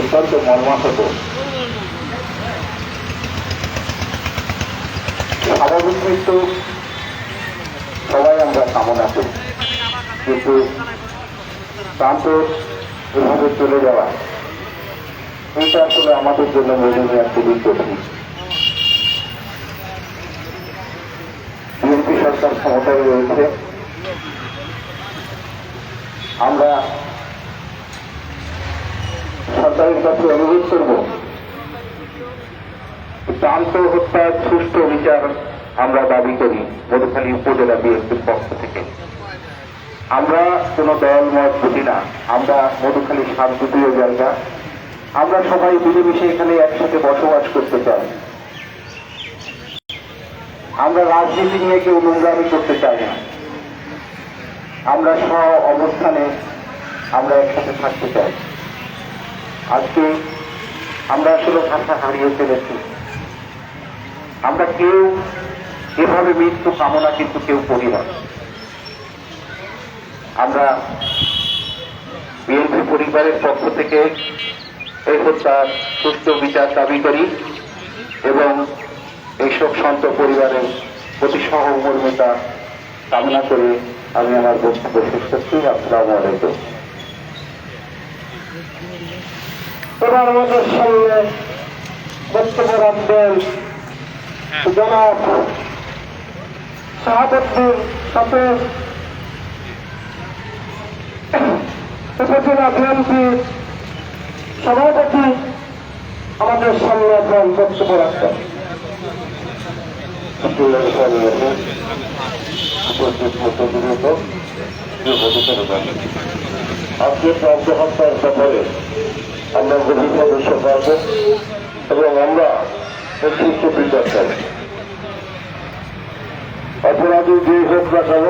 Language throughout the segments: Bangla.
অত্যন্ত মর্মাহত। স্বাভাবিক মৃত্যু সবাই আমরা কামনা করি, কিন্তু প্রান্ত এভাবে চলে যাওয়া এটা আসলে আমাদের জন্য মেনে নেওয়া খুবই কঠিন। বিএনপি সরকার ক্ষমতায় রয়েছে, আমরা সরকারের কাছে অনুরোধ করব প্রান্ত হত্যার সুষ্ঠু বিচার আমরা দাবি করি মধুখালী উপজেলা বিএনপির পক্ষ থেকে। আমরা কোনো দল মত বুঝি না, আমরা মধুখালী শান্তিপ্রিয় জায়গা, আমরা সবাই মিলেমিশে এখানে একসাথে বসবাস করতে চাই। আমরা রাজনীতি নিয়ে কেউ নোংরামি করতে চাই না, আমরা স্ব অবস্থানে আমরা একসাথে থাকতে চাই। আজকে আমরা আসলে ভাষা হারিয়ে ফেলেছি, আমরা কেউ এভাবে মৃত্যু কামনা কিন্তু কেউ করি না। আমরা বিএনপি পরিবারের পক্ষ থেকে এই হত্যার সুষ্ঠু বিচার দাবি করি এবং এই শোক শান্ত পরিবারের প্রতি সহমর্মিতা কামনা করে আমি আমার বক্তব্য শেষ করছি। আসসালামু আলাইকুম। এবার আমাদের সামনে বক্তব্য রাখবেন জনাব শাহাবুদ্দিন সাথে উপজেলা বিএনপি সভাপতি আমাদের সামনে এখন বক্তব্য রাখবেন। আজকে প্রান্ত হত্যার ব্যাপারে আমরা গভীরভাবে শোকাহত এবং আমরা সুস্থ বিচার চাই। অপরাধী যে হোক না কেন,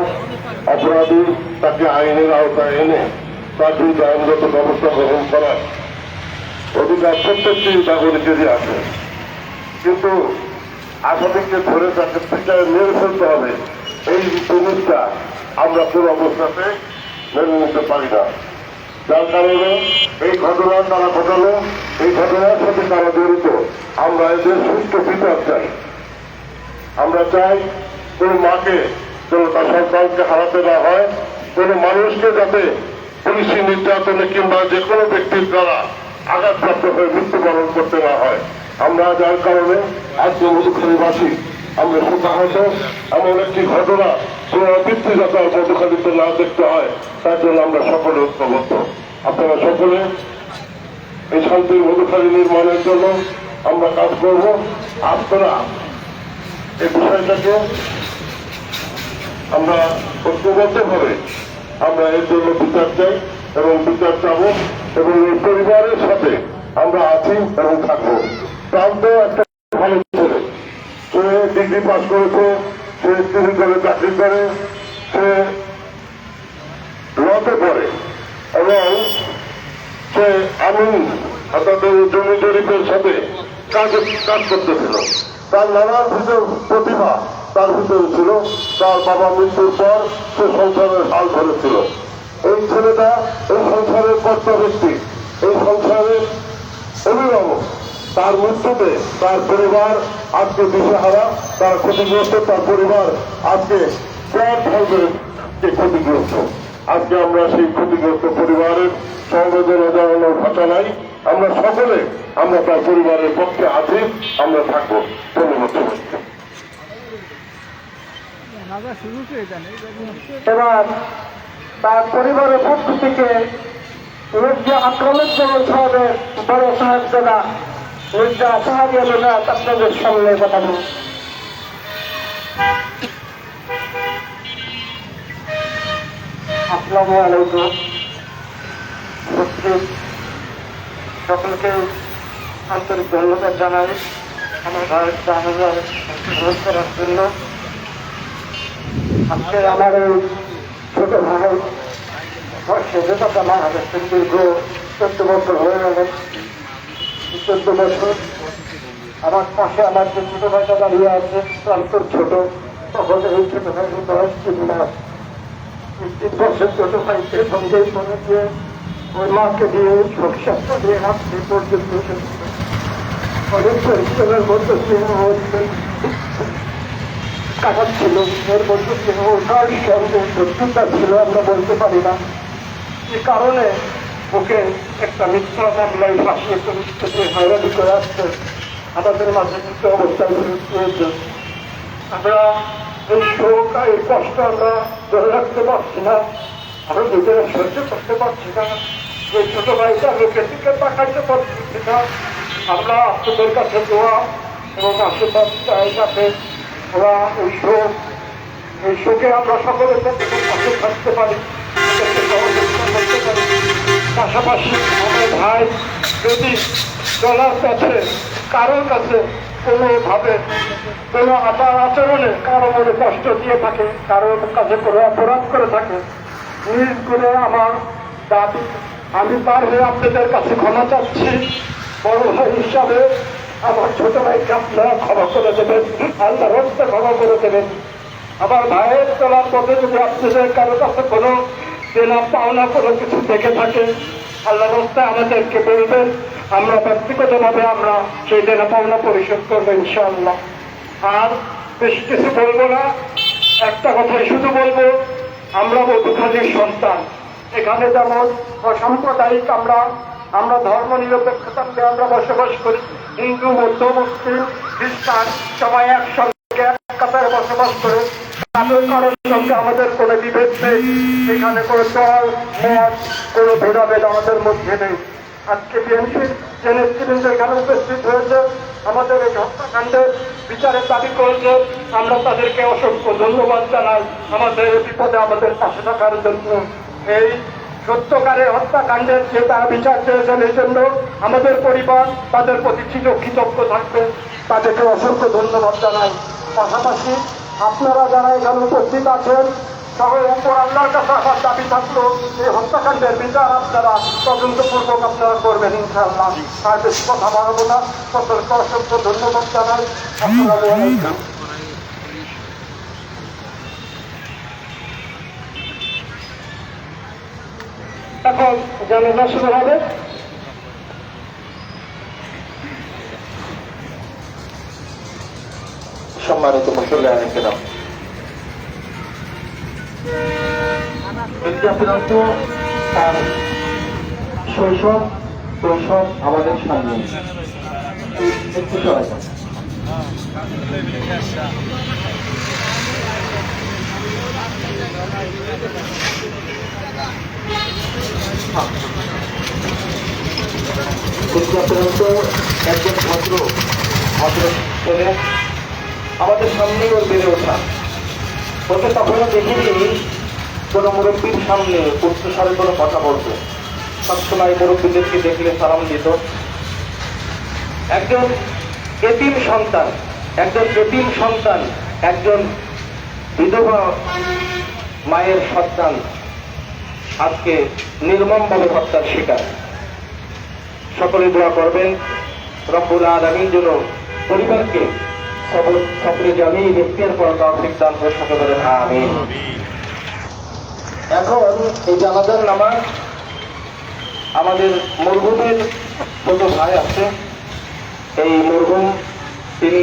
অপরাধী তাকে আইনের আওতায় এনে তার বিরুদ্ধে আইনগত ব্যবস্থা গ্রহণ করার অধিকার প্রত্যেকটি নাগরিকেরই আছে, কিন্তু আসামিকে ধরে তাকে পিটায় মেরে ফেলতে হবে এই জিনিসটা আমরা কোন অবস্থাতে মেনে নিতে পারি না। যার কারণে এই ঘটনা তারা ঘটালো, এই ঘটনার সাথে তারা জড়িত, আমরা এদের সুষ্ঠু বিচার চাই। আমরা চাই কোন মাকে যেন তার সন্তানকে হারাতে না হয়, কোন মানুষকে যাতে পুলিশি নির্যাতনে কিংবা যে কোনো ব্যক্তির দ্বারা আঘাতপ্রাপ্ত হয়ে মৃত্যুবরণ করতে না হয়। আমরা যার কারণে আজকে মধুখালীবাসী আমরা শোকাহত। এমন একটি ঘটনা পুনরাবৃত্তি যাতে আর মধুখালীতে না দেখতে হয় তার জন্য আমরা সকলে ঐক্যবদ্ধ। আপনারা সকলে এই শান্তির মধুখালী নির্মাণের জন্য আমরা কাজ করব। আপনারা এই বিষয়টাকে আমরা ঐক্যবদ্ধভাবে আমরা এর জন্য বিচার চাই এবং বিচার চাবো এবং এই পরিবারের সাথে আমরা আছি এবং থাকবো। প্রান্ত একটা ভালো ছেলে, সে ডিগ্রি পাস করেছে, সে সিভিল চাকরি করে, সে লতে পড়ে এবং সে আমিন অর্থাৎ জমি জরিপের সাথে কাজ করতেছিল। তার নানান ভিতর প্রতিভা তার ভিতরে ছিল। তার বাবা মৃত্যুর পর সে সংসারের হাল ধরেছিল। এই ছেলেটা এই সংসারের কর্তা ব্যক্তি, এই সংসারের অভিভাবক। তার মৃত্যুতে তার পরিবার আজকে দিশেহারা, তার ক্ষতিগ্রস্ত, তার পরিবার আজকে ক্ষতিগ্রস্ত। আজকে আমরা সেই ক্ষতিগ্রস্ত পরিবারের সমবেদনা জানানোর ভাষা নাই। আমরা সকলে আমরা তার পরিবারের পক্ষে আছি, আমরা থাকবো। ধন্যবাদ। এবার তার পরিবারের পক্ষ থেকে মির্জা আকরামুজ্জামান সাহেবের বড় সাহেবজাদা মির্জা সাহাবিয়া মিরাজ আপনাদের সামনে কথা বলুন। আসসালামু আলাইকুম। সকলকে আন্তরিক ধন্যবাদ জানাই আমার ভারত জাহাজের অনুরোধ করার জন্য। আজকে আমার এই ছোট ভাই বর্ষে যেটা মারা গেছে, দীর্ঘ 14 বছর হয়ে গেলেন। 14 বছর আমার পাশে আমার যে ছোট ভাইটা দাঁড়িয়ে আছে, প্রান্তর ছোট, তখন এই ছোট ভাইয়ের বয়স 3 মাস। 3 বছর ছোট ভাইকে সঙ্গেই করে দিয়ে ওই মাকে দিয়ে শোক স্বাস্থ্য দিয়ে আজকে পর্যন্ত অনেক পরিশ্রমের মধ্যে দিয়ে কাটাচ্ছিল। এর মধ্যে দিয়ে ওটার সঙ্গে শত্রুতা ছিল আমরা বলতে পারি না। এই কারণে ওকে একটা মিথ্যা মামলায় ফাঁসিয়ে থেকে হয়রানি করে আসছে আমাদের মাঝে কিছু অবস্থায় রয়েছে। আমরা এই শোক এই কষ্ট আমরা ধরে রাখতে পারছি না, আমরা নিজেরা সহ্য করতে পারছি না। এই ছোট ভাইটা লোকের দিকে তাকাইতে পারছি না। আমরা আপনাদের কাছে দোয়া এবং আশীর্বাদ চাই যাতে ওরা এই শোকে আমরা সকলের পাশে থাকতে পারি, সহযোগিতা করতে পারি। পাশাপাশি আমার ভাই যদি চলার পথে কারোর কাছে কোনোভাবে কোনো আমার আচরণে কারো মনে কষ্ট দিয়ে থাকে, কারোর কাছে কোনো অপরাধ করে থাকে, নিজ করে আমার দাবি আমি তার হয়ে আপনাদের কাছে ক্ষমা চাচ্ছি। বড় ভাই হিসাবে আমার ছোট ভাইকে আপনারা ক্ষমা করে দেবেন, আল্লাহর হস্তে ক্ষমা করে দেবেন। আমার ভাইয়ের চলার পথে যদি আপনাদের কারো কাছে কোনো দেনা পাওনা কোনো কিছু দেখে থাকে, আল্লাহর হস্তে আমাদেরকে বলবেন, আমরা ব্যক্তিগতভাবে আমরা সেই দেনা পাওনা পরিশোধ করবো ইনশাআল্লাহ। আর বেশি কিছু বলবো না, একটা কথাই শুধু বলবো, আমরা মধুখালীর সন্তান। এখানে যেমন অসাম্প্রদায়িক আমরা ধর্ম নিরপেক্ষতাকে আমরা বসবাস করি, হিন্দু বৌদ্ধ মুসলিম খ্রিস্টান সবাই একসঙ্গে এক কাতারে বসবাস করে, তাদের কারোর সঙ্গে আমাদের কোনো বিভেদ নেই। এখানে কোনো দল মত কোনো ভেদাভেদ আমাদের মধ্যে নেই। আজকে বিএনপির যে নেতৃবৃন্দ এখানে উপস্থিত হয়েছে, আমাদের এই হত্যাকাণ্ডের বিচারের দাবি করেছে, আমরা তাদেরকে অসংখ্য ধন্যবাদ জানাই আমাদের বিপদে আমাদের পাশে থাকার জন্য। এই সত্যকারের হত্যাকাণ্ডের যে তারা বিচার চেয়েছেন, এই জন্য আমাদের পরিবার তাদের প্রতি কৃতজ্ঞ থাকবে, তাদেরকে অসংখ্য ধন্যবাদ জানাই। পাশাপাশি আপনারা যারা এখানে উপস্থিত আছেন, তবে উপর আল্লাহর কাছে আমার দাবি থাকলো এই হত্যাকাণ্ডের বিচার আপনারা তদন্তপূর্বক আপনারা করবেন ইনশাআল্লাহ। আর বেশি কথা বাড়াবো না, সকলকে অসংখ্য ধন্যবাদ জানাই। আসসালামু আলাইকুম। এখন জানাজা শুরু হবে। সম্মানিত মুসল্লিয়ান কেরাম, বিদ্যাপীড়ন্ত তার শৈশব আমাদের সামনে একটু সবাই বিদ্যাপীড়ন্ত একজন ভদ্র ছেলে, আমাদের সামনেই ওর বেড়ে ওঠা। ওকে তখনও দেখিনি কোনো মুরব্বীর সামনে উচ্চস্বরে কোনো কথা বলতো, সবসময় মুরব্বীদেরকে দেখলে সালাম দিত। একজন এতিম সন্তান, একজন বিধবা মায়ের সন্তান আজকে নির্মমভাবে হত্যার শিকার। সকলে দোয়া করবেন রব্বুল আলামিন যেন পরিবারকে সকলে জামিয়ে ইখতিয়ার করার তৌফিক দান করে সকলে বলেন আমিন। এখন এই জানাজার নামাজ আমাদের মরহুমের ছোট ভাই আছে। এই মরহুম তিনি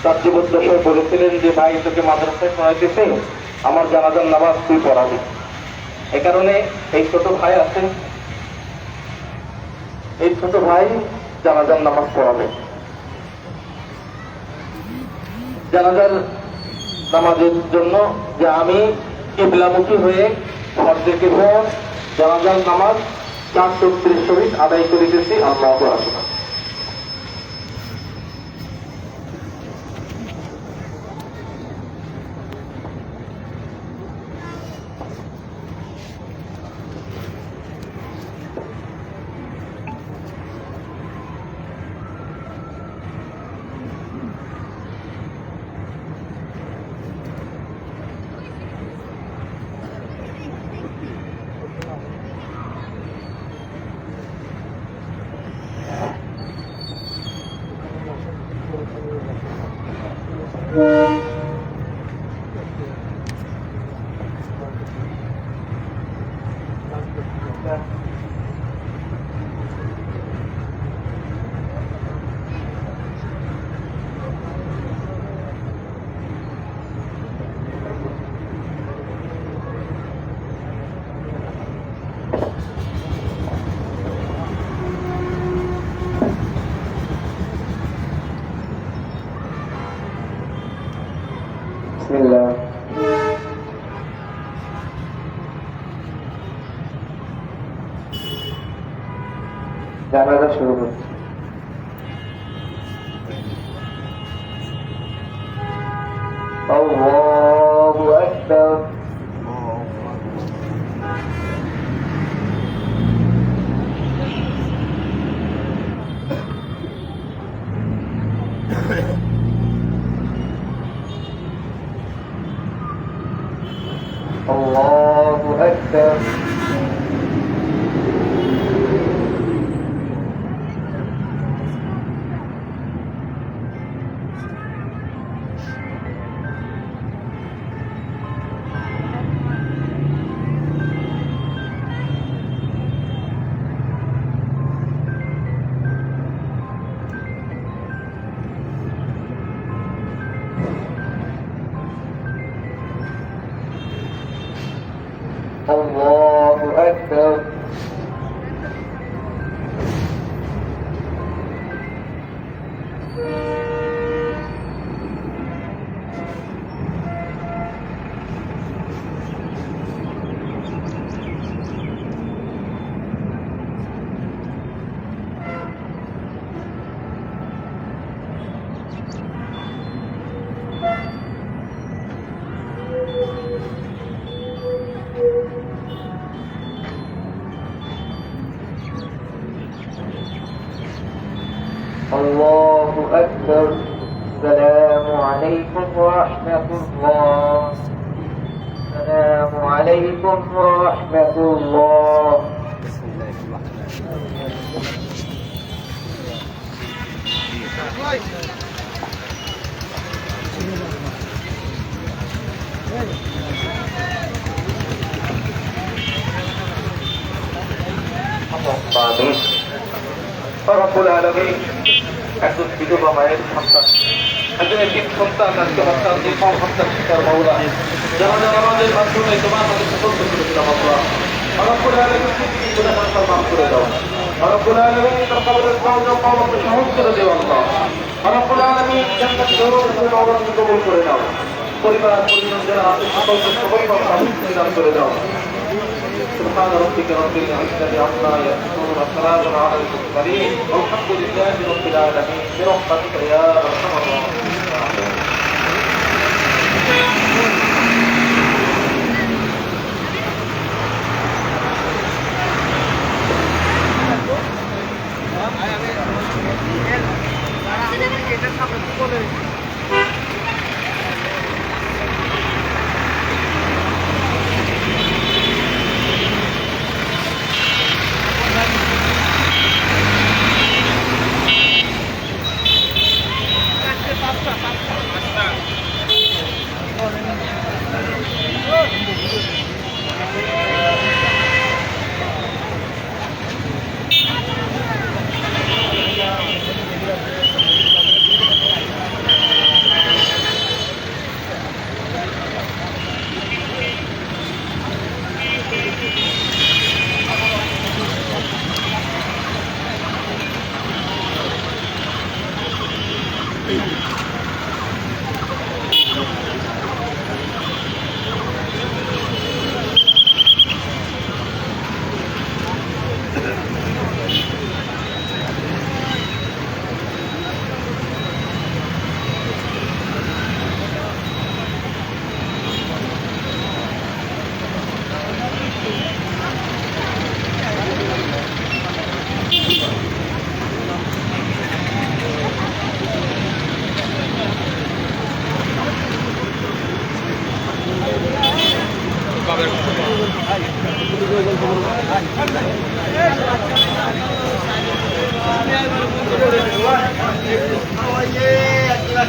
তার জীবদ্দশায় বলেছিলেন যে ভাই তোকে মাদ্রাসায় পড়াইতেছে, আমার জানাজার নামাজ তুই পড়াবি। এ কারণে এই ছোট ভাই আছে, এই ছোট ভাই জানাজার নামাজ পড়াবে। জানাজার নামাজের জন্য যে আমি কিবলামুখী হয়ে ফরজে জানাজার নামাজ 4:30 শহীদ আদায় করিতেছি। আল্লাহু আকবার। জানাজা শুরু হচ্ছে। আল্লাহু আকবার। আল্লাহু আকবার। الله أكبر. الله أكبر. السلام عليكم ورحمة الله. السلام عليكم ورحمة الله. آمين. رب العالمين একজন বিধবা মায়ের সন্তান, একজন একটি সন্তান, একজন সন্তান, যে সব সন্তান শিকার মাওলা যেমন আমাদের মাধ্যমে তোমার তাদের সতর্ক করেছিলাম আমরা। রব্বুল আলামিন গুনাহ মাফ করে দাও। রব্বুল আলামিন তার কবরের কবরকে সহজ করে দাও আল্লাহ। রব্বুল আলামিন জান্নাত দরজার অবরোধ কবুল করে দাও। পরিবার পরিজন যারা আছে সকলকে সবাইকে সাহায্য দান করে দাও। سبحان ربك رب العزة عما يصفون وسلام على المرسلين والحمد لله رب العالمين برحمتك يا أرحم الراحمين.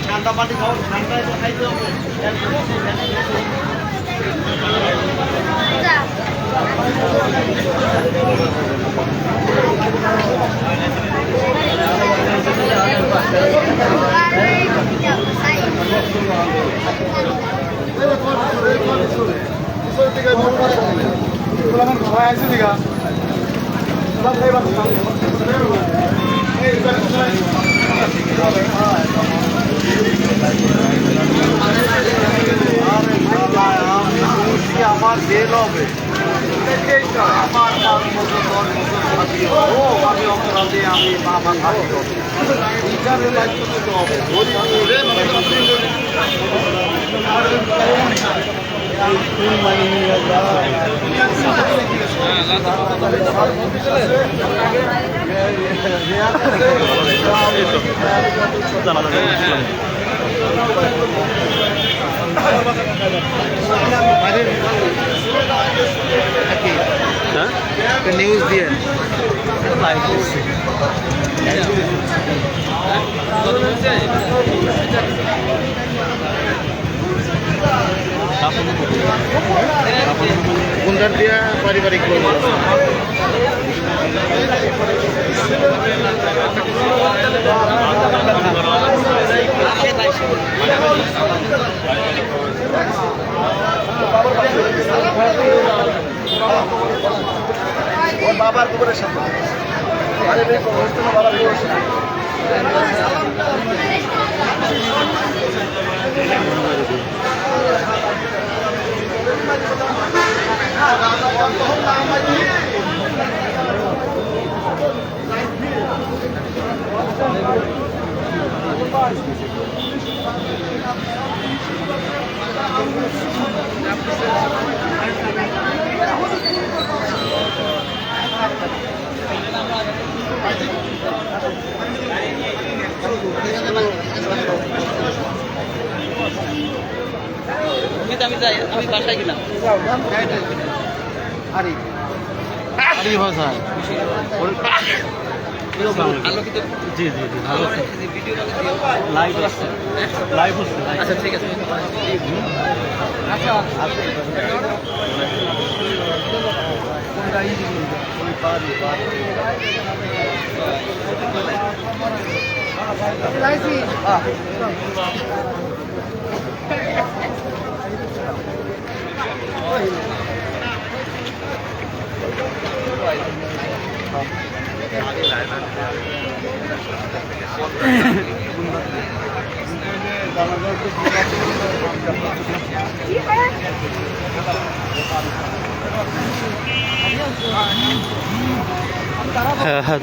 ঠান্ডা পানি খাও, ঠান্ডায় তো খাইতে হবে। আমার জেল হবে, আমার আমি অপরাধী নিউজ দিয়ে গুন্ডার দিয়া পারিবারিক লোক বাবার খবরের সাথে বাবার খবরের সাথে আমি যাই, আমি বাসায় গেলাম। আরে ভাষা আলোকিত জি জি জি ভালো ভিডিও লাইভ হচ্ছে লাইভ হচ্ছে আচ্ছা ঠিক আছে।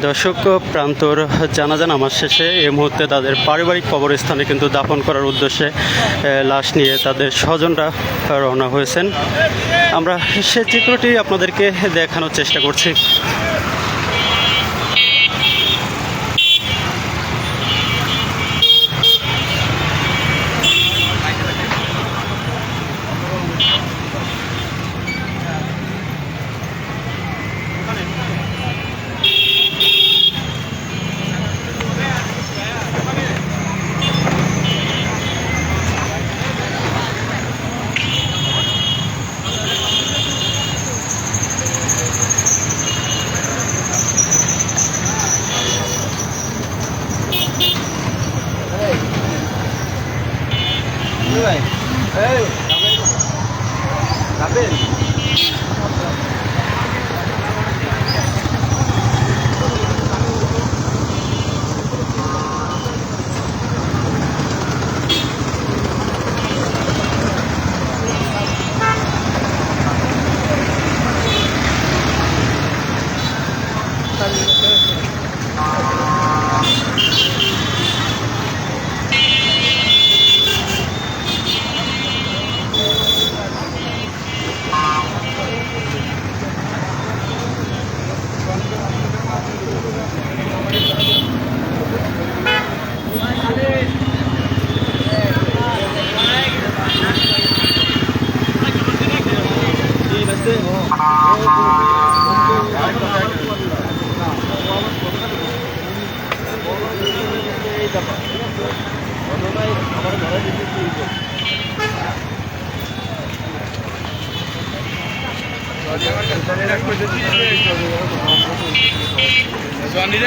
দর্শক, প্রান্তর জানাজা নামাজ শেষে এই মুহূর্তে তাদের পারিবারিক কবরস্থানে কিন্তু দাফন করার উদ্দেশ্যে লাশ নিয়ে তাদের স্বজনরা রওনা হয়েছেন। আমরা সেই চিত্রটি আপনাদেরকে দেখানোর চেষ্টা করছি।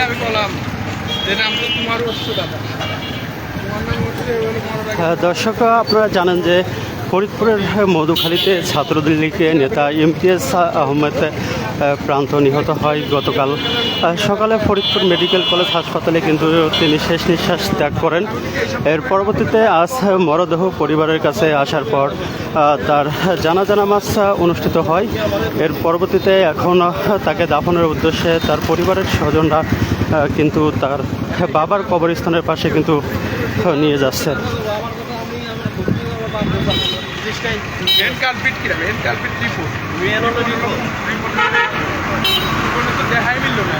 আমি বললাম যে নাম তো তোমার অবশ্য দাদা দর্শক, আপনারা জানেন যে ফরিদপুরের মধুখালীতে ছাত্রলীগের নেতা ইমতিয়াজ আহমেদ প্রান্ত নিহত হয় গতকাল সকালে ফরিদপুর মেডিকেল কলেজ হাসপাতালে কিন্তু তিনি শেষ নিঃশ্বাস ত্যাগ করেন। এর পরবর্তীতে আজ মরদেহ পরিবারের কাছে আসার পর তার জানাজা নামাজ অনুষ্ঠিত হয়। এর পরবর্তীতে এখন তাকে দাফনের উদ্দেশ্যে তার পরিবারের স্বজনরা কিন্তু তার বাবার কবরস্থানের পাশে কিন্তু নিয়ে যাচ্ছে। মেন কালপিট কিরা মেন কালপিট রিপোর্ট মেন হলো রিপোর্ট তো দেখাই মিলল না